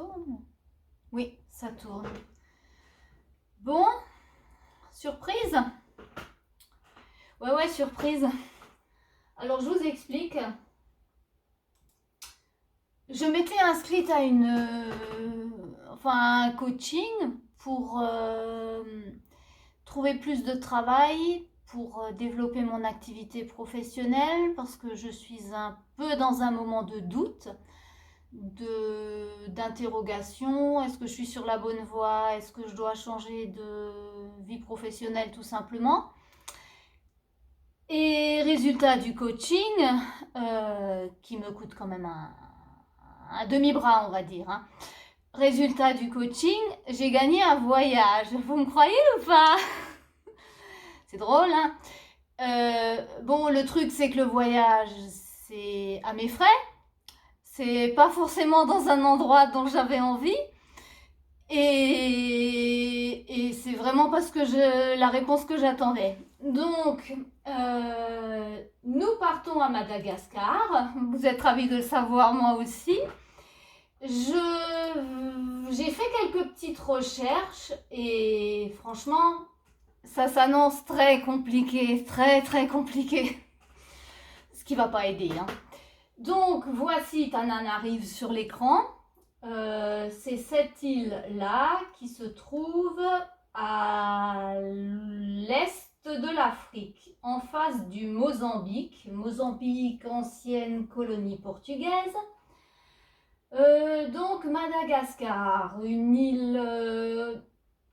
tourne? Oui, ça tourne. Bon, surprise? Ouais, surprise. Alors, je vous explique. Je m'étais inscrite à un coaching pour trouver plus de travail, pour développer mon activité professionnelle, parce que je suis un peu dans un moment de doute, d'interrogation. Est-ce que je suis sur la bonne voie? Est-ce que je dois changer de vie professionnelle tout simplement? Et résultat du coaching, qui me coûte quand même un demi-bras, on va dire, hein. Résultat du coaching, j'ai gagné un voyage. Vous me croyez ou pas? C'est drôle, hein? Bon, le truc, c'est que le voyage, c'est à mes frais. C'est pas forcément dans un endroit dont j'avais envie. Et c'est vraiment parce que la réponse que j'attendais. Donc, nous partons à Madagascar. Vous êtes ravis de le savoir, moi aussi. J'ai fait quelques petites recherches et franchement, ça s'annonce très compliqué, très compliqué. Ce qui va pas aider, hein. Donc, voici Tananarive sur l'écran. C'est cette île-là qui se trouve à l'est de l'Afrique, en face du Mozambique. Mozambique, ancienne colonie portugaise. Donc Madagascar, une île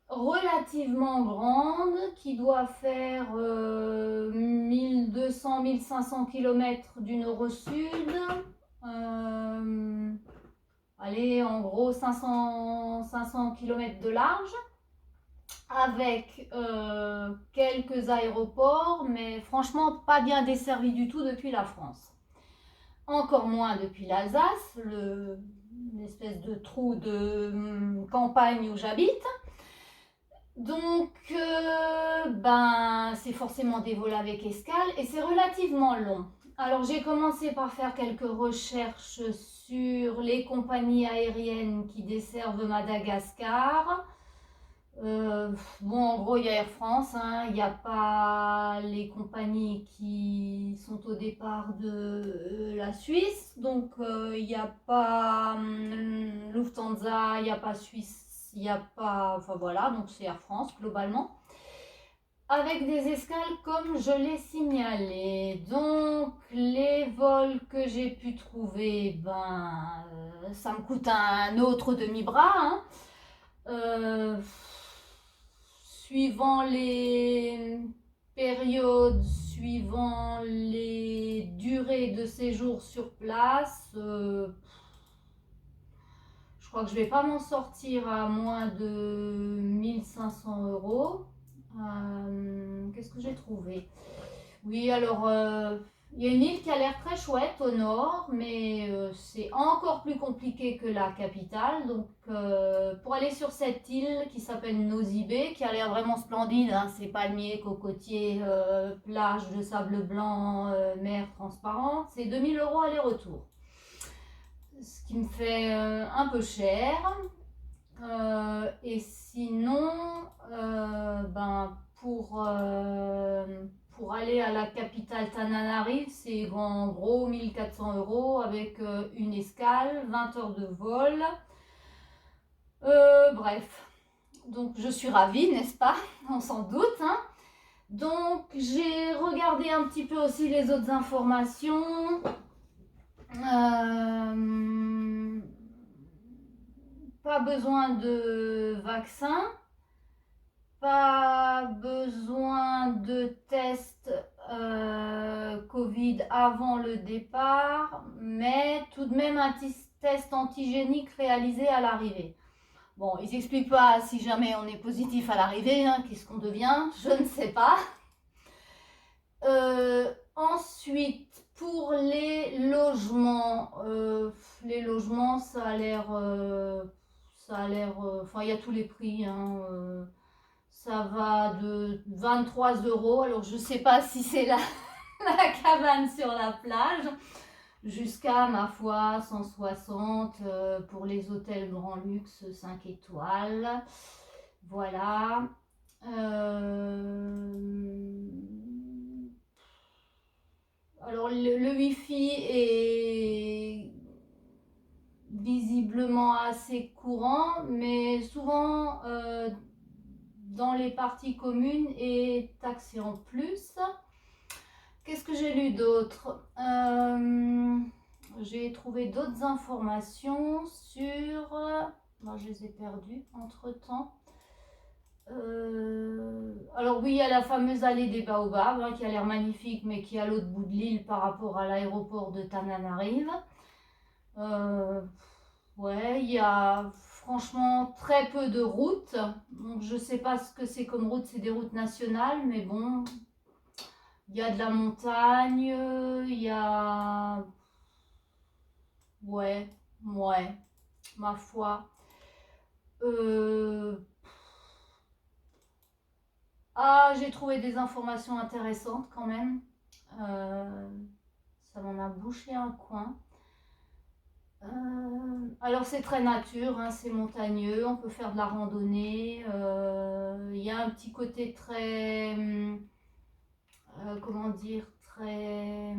relativement grande qui doit faire 1200-1500 km du nord au sud. Allez, en gros 500 km de large, avec quelques aéroports, mais franchement pas bien desservi du tout depuis la France. Encore moins depuis l'Alsace, l'espèce de trou de campagne où j'habite. Donc, c'est forcément des vols avec escale et c'est relativement long. Alors, j'ai commencé par faire quelques recherches sur les compagnies aériennes qui desservent Madagascar. En gros, il y a Air France, hein. Il n'y a pas les compagnies qui sont au départ de la Suisse. Donc, il n'y a pas Lufthansa, il n'y a pas Suisse, il n'y a pas... Enfin voilà, donc c'est Air France globalement. Avec des escales comme je l'ai signalé. Donc, les vols que j'ai pu trouver, ça me coûte un autre demi-bras, hein. Suivant les périodes, suivant les durées de séjour sur place, je crois que je vais pas m'en sortir à moins de 1500 euros. Qu'est-ce que j'ai trouvé? Oui, alors il y a une île qui a l'air très chouette au nord, mais c'est encore plus compliqué que la capitale. Donc, pour aller sur cette île qui s'appelle Nosy Be, qui a l'air vraiment splendide, hein, c'est palmiers, cocotiers, plage de sable blanc, mer transparente, c'est 2000 euros aller-retour. Ce qui me fait un peu cher. Et sinon, pour aller à la capitale Tananarive, c'est en gros 1400 euros avec une escale, 20 heures de vol. Bref, donc je suis ravie, n'est-ce pas? On s'en doute, hein? Donc j'ai regardé un petit peu aussi les autres informations. Pas besoin de vaccin, pas besoin de test Covid avant le départ, mais tout de même un test antigénique réalisé à l'arrivée. Bon, ils n'expliquent pas si jamais on est positif à l'arrivée, hein, qu'est-ce qu'on devient, je ne sais pas. Ensuite, pour les logements, ça a l'air... il y a tous les prix, hein, ça va de 23 euros. Alors, je sais pas si c'est la cabane sur la plage. jusqu'à, ma foi, 160 pour les hôtels grand luxe 5 étoiles. Voilà. Alors, le Wi-Fi est visiblement assez courant, mais souvent dans les parties communes est taxé en plus. Qu'est-ce que j'ai lu d'autre? J'ai trouvé d'autres informations sur... Moi, je les ai perdues entre-temps. Alors oui, il y a la fameuse allée des Baobabs qui a l'air magnifique, mais qui est à l'autre bout de l'île par rapport à l'aéroport de Tananarive. Ouais, il y a franchement très peu de routes. Donc je sais pas ce que c'est comme route, c'est des routes nationales, mais bon, il y a de la montagne, il y a... Ouais, ma foi. Ah, j'ai trouvé des informations intéressantes quand même. Ça m'en a bouché un coin. Alors c'est très nature, hein, c'est montagneux, on peut faire de la randonnée. Il y a un petit côté très, comment dire, très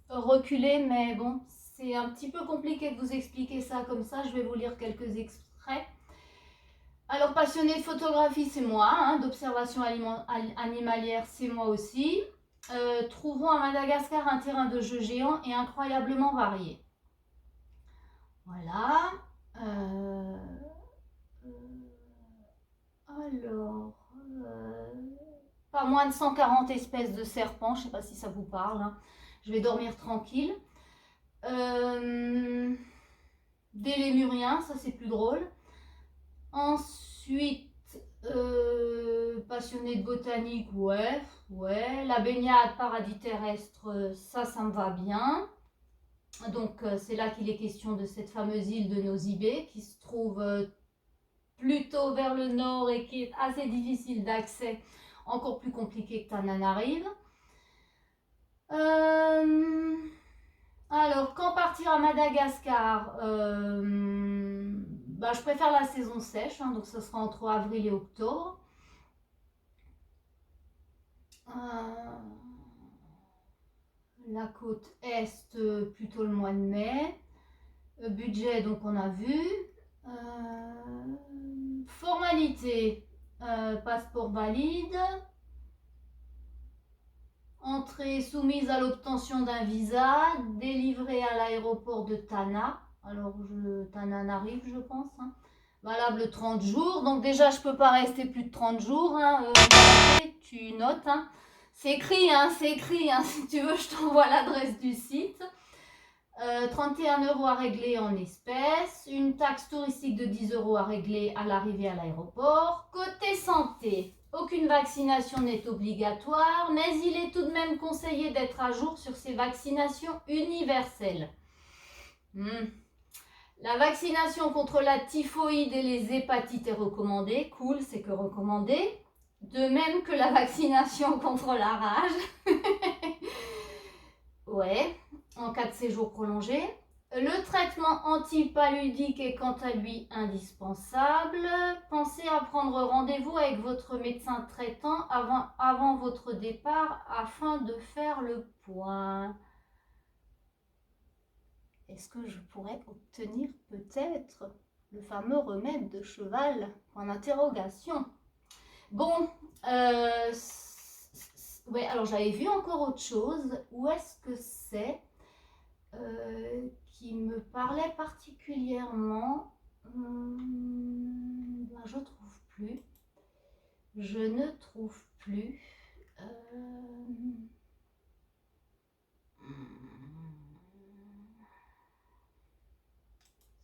reculé, mais bon, c'est un petit peu compliqué de vous expliquer ça comme ça. Je vais vous lire quelques extraits. Alors, passionné de photographie, c'est moi, hein, d'observation animalière, c'est moi aussi. Trouvons à Madagascar un terrain de jeu géant et incroyablement varié. Voilà. Alors, pas moins de 140 espèces de serpents, je ne sais pas si ça vous parle. Hein. Je vais dormir tranquille. Des lémuriens, ça c'est plus drôle. Ensuite, passionné de botanique, ouais. La baignade, paradis terrestre, ça me va bien. Donc, c'est là qu'il est question de cette fameuse île de Nosy Be qui se trouve plutôt vers le nord et qui est assez difficile d'accès, encore plus compliqué que Tananarive. Alors, quand partir à Madagascar je préfère la saison sèche, hein, donc ça sera entre avril et octobre. La côte est, plutôt le mois de mai. Budget, donc on a vu. Formalité, passeport valide. Entrée soumise à l'obtention d'un visa, délivré à l'aéroport de Tana. Alors, Tananarive, je pense. Hein. Valable 30 jours. Donc déjà, je ne peux pas rester plus de 30 jours. Hein. Tu notes. Hein. C'est écrit, hein. Si tu veux, je t'envoie l'adresse du site. 31 € à régler en espèces. Une taxe touristique de 10 € à régler à l'arrivée à l'aéroport. Côté santé. Aucune vaccination n'est obligatoire, mais il est tout de même conseillé d'être à jour sur ces vaccinations universelles. La vaccination contre la typhoïde et les hépatites est recommandée. Cool, c'est que recommandé. De même que la vaccination contre la rage. Ouais, en cas de séjour prolongé. Le traitement antipaludique est quant à lui indispensable. Pensez à prendre rendez-vous avec votre médecin traitant avant votre départ afin de faire le point. Est-ce que je pourrais obtenir peut-être le fameux remède de cheval? Point d'interrogation. Bon, ouais, alors j'avais vu encore autre chose. Où est-ce que c'est qui me parlait particulièrement? Je trouve plus. Je ne trouve plus.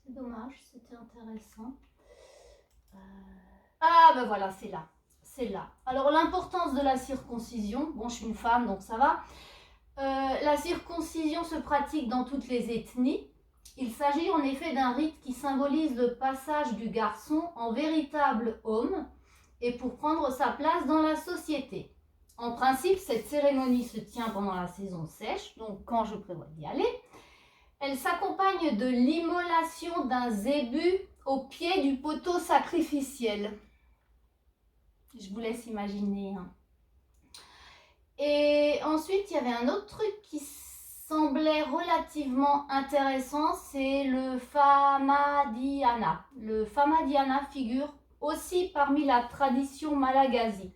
C'est dommage, c'était intéressant. Ah ben voilà, c'est là. Alors l'importance de la circoncision. Bon, je suis une femme, donc ça va. La circoncision se pratique dans toutes les ethnies. Il s'agit en effet d'un rite qui symbolise le passage du garçon en véritable homme et pour prendre sa place dans la société. En principe, cette cérémonie se tient pendant la saison sèche, donc quand je prévois d'y aller. Elle s'accompagne de l'immolation d'un zébu au pied du poteau sacrificiel. Je vous laisse imaginer. Hein. Et ensuite, il y avait un autre truc qui semblait relativement intéressant, c'est le Famadiana. Le Famadiana figure aussi parmi la tradition malagasy.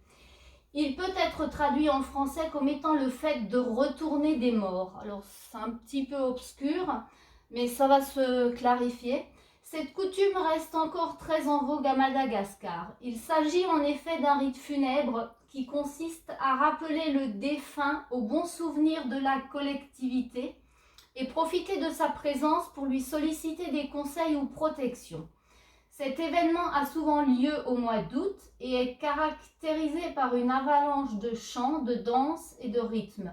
Il peut être traduit en français comme étant le fait de retourner des morts. Alors c'est un petit peu obscur, mais ça va se clarifier. Cette coutume reste encore très en vogue à Madagascar. Il s'agit en effet d'un rite funèbre qui consiste à rappeler le défunt au bon souvenir de la collectivité et profiter de sa présence pour lui solliciter des conseils ou protections. Cet événement a souvent lieu au mois d'août et est caractérisé par une avalanche de chants, de danses et de rythmes.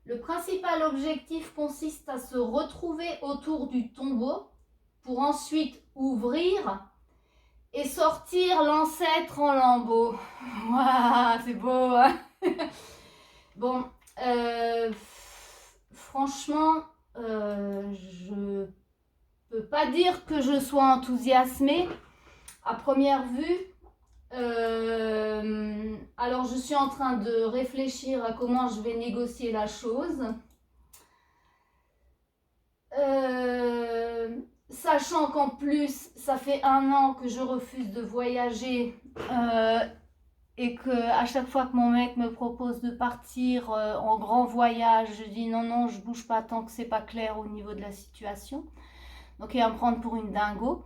Le principal objectif consiste à se retrouver autour du tombeau pour ensuite ouvrir et sortir l'ancêtre en lambeaux. Waouh, c'est beau, hein. Bon, franchement, je peux pas dire que je sois enthousiasmée à première vue. Alors, je suis en train de réfléchir à comment je vais négocier la chose. Sachant qu'en plus, ça fait 1 an que je refuse de voyager et que à chaque fois que mon mec me propose de partir en grand voyage, je dis non, je bouge pas tant que c'est pas clair au niveau de la situation. Donc il va me prendre pour une dingo.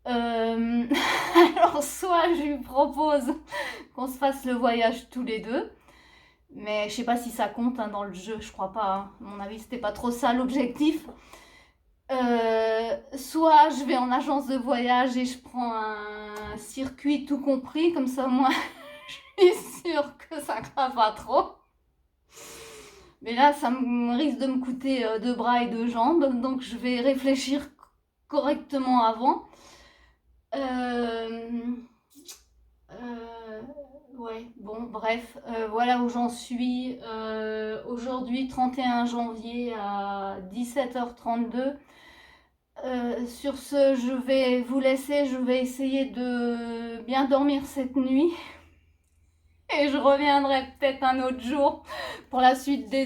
Alors soit je lui propose qu'on se fasse le voyage tous les deux, mais je sais pas si ça compte hein, dans le jeu, je crois pas. Hein. À mon avis, c'était pas trop ça l'objectif. Soit je vais en agence de voyage et je prends un circuit tout compris, comme ça moi je suis sûre que ça crave pas trop. Mais là, ça risque de me coûter 2 bras et 2 jambes, donc je vais réfléchir correctement avant. Ouais, bon, bref, voilà où j'en suis. Aujourd'hui, 31 janvier à 17h32. Sur ce, je vais vous laisser, je vais essayer de bien dormir cette nuit. Et je reviendrai peut-être un autre jour pour la suite des